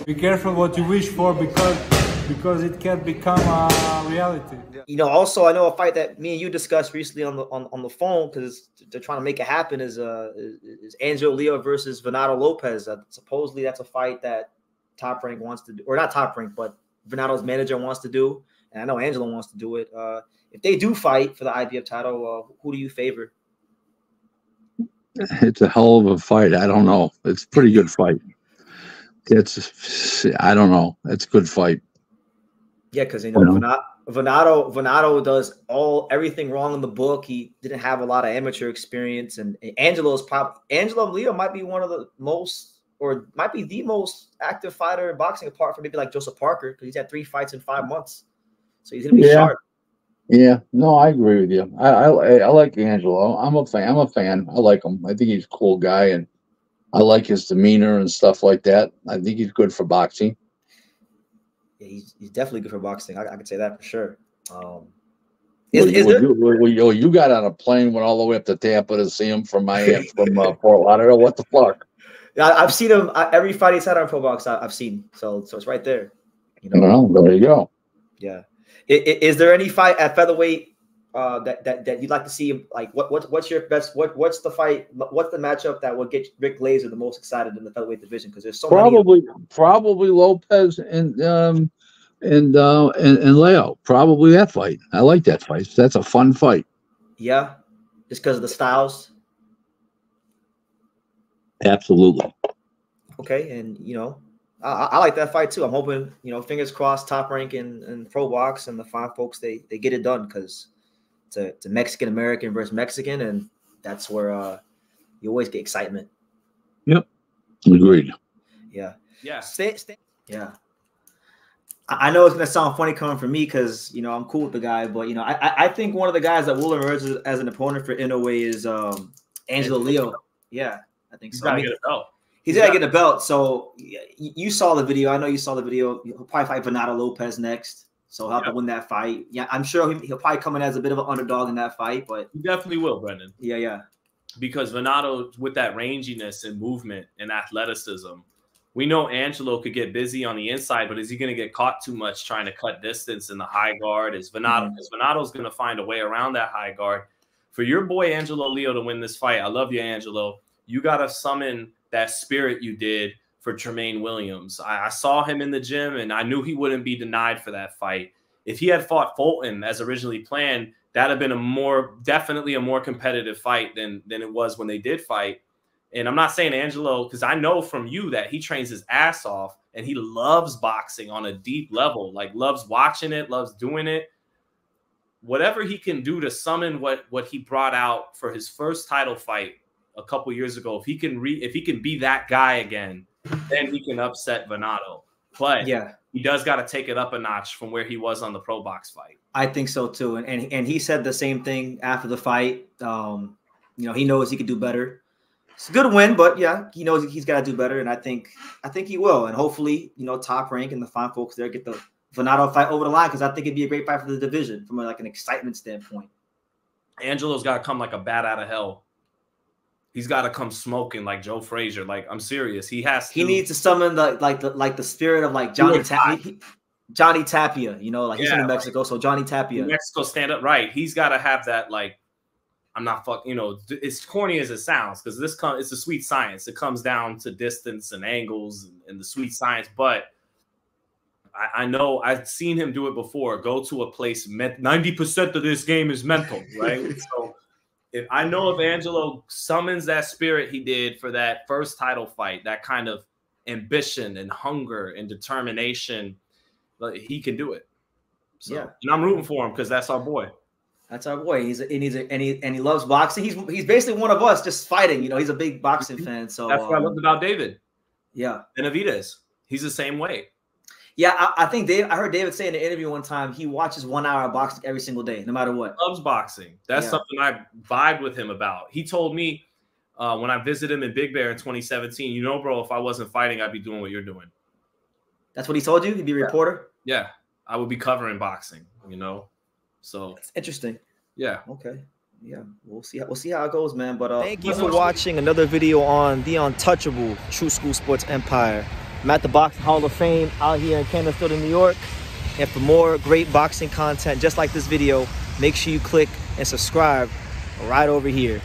Be careful what you wish for because it can become a reality. You know, also I know a fight that me and you discussed recently on the phone because they're trying to make it happen is Angelo Leo versus Venado Lopez. Supposedly that's a fight that Top Rank wants to do, or not Top Rank, but Venado's manager wants to do, and I know Angelo wants to do it. If they do fight for the IBF title, who do you favor? It's a hell of a fight. I don't know. It's a pretty good fight. I don't know. It's a good fight. Yeah, because you know, Venado does everything wrong in the book. He didn't have a lot of amateur experience, and Angelo Leo might be one of the most, or might be the most active fighter in boxing, apart from maybe like Joseph Parker, because he's had 3 fights in 5 months. So he's gonna be sharp. Yeah, no, I agree with you. I like Angelo. I'm a fan. I like him. I think he's a cool guy, and I like his demeanor and stuff like that. I think he's good for boxing. Yeah, he's definitely good for boxing. I can say that for sure. You got on a plane, went all the way up to Tampa to see him from Fort Lauderdale. What the fuck? Yeah, I've seen him every fight he's had on Pro Box. I've seen, so it's right there. You know, well, there you go. Yeah. Is there any fight at featherweight that you'd like to see? Like, what's your best? What's the fight? What's the matchup that will get Rick Glaser the most excited in the featherweight division? Because there's so many. Probably Lopez and Leo. Probably that fight. I like that fight. That's a fun fight. Yeah, just because of the styles. Absolutely. Okay, and you know, I like that fight too. I'm hoping, you know, fingers crossed, Top Rank and Pro Box and the fine folks they get it done, because it's a Mexican American versus Mexican, and that's where you always get excitement. Yep, agreed. Yeah, yeah, yeah. I know it's gonna sound funny coming from me because, you know, I'm cool with the guy, but you know, I think one of the guys that will emerge as an opponent for Inoue is Angelo Leo. Yeah, I think so. Get a belt. He's got to get a belt. So you saw the video. I know you saw the video. He'll probably fight Venado Lopez next. So he'll have to win that fight. Yeah, I'm sure he'll probably come in as a bit of an underdog in that fight. But he definitely will, Brendan. Yeah, yeah. Because Venado, with that ranginess and movement and athleticism, we know Angelo could get busy on the inside, but is he going to get caught too much trying to cut distance in the high guard? Is Venado's going to find a way around that high guard? For your boy Angelo Leo to win this fight, I love you, Angelo. You got to summon that spirit you did for Tremaine Williams. I saw him in the gym, and I knew he wouldn't be denied for that fight. If he had fought Fulton as originally planned, that'd have been definitely a more competitive fight than it was when they did fight. And I'm not saying Angelo, because I know from you that he trains his ass off and he loves boxing on a deep level, like loves watching it, loves doing it. Whatever he can do to summon what he brought out for his first title fight a couple years ago, if he can be that guy again, then he can upset Venado. But yeah, he does got to take it up a notch from where he was on the Pro Box fight. I think so too. And he said the same thing after the fight. You know, he knows he could do better. It's a good win, but yeah, he knows he's got to do better, and I think he will. And hopefully, you know, Top Rank and the fine folks there get the Venado fight over the line, because I think it'd be a great fight for the division from like an excitement standpoint. Angelo's got to come like a bat out of hell. He's got to come smoking like Joe Frazier. Like, I'm serious. He needs to summon the spirit of like Johnny Tapia. You know, like he's from Mexico, so Johnny Tapia. Mexico, stand up, right? He's got to have that, like, I'm not fucking, you know, it's corny as it sounds, because it's a sweet science. It comes down to distance and angles and the sweet science. But I know I've seen him do it before. Go to a place, 90% of this game is mental, right? So if Angelo summons that spirit he did for that first title fight, that kind of ambition and hunger and determination, he can do it. So, yeah, and I'm rooting for him because that's our boy. That's our boy. He loves boxing. He's basically one of us, just fighting. You know, he's a big boxing fan. So that's what I loved about David. Yeah, Benavidez. He's the same way. Yeah, I think I heard David say in an interview one time he watches 1 hour of boxing every single day, no matter what. Loves boxing. That's something I vibed with him about. He told me when I visited him in Big Bear in 2017, you know, bro, if I wasn't fighting, I'd be doing what you're doing. That's what he told you? He'd be a reporter? Yeah, I would be covering boxing, you know. So it's interesting. Yeah. Okay. Yeah, we'll see how it goes, man. But thank you for watching another video on the untouchable True School Sports Empire. I'm at the Boxing Hall of Fame out here in Canterfield, New York. And for more great boxing content just like this video, make sure you click and subscribe right over here.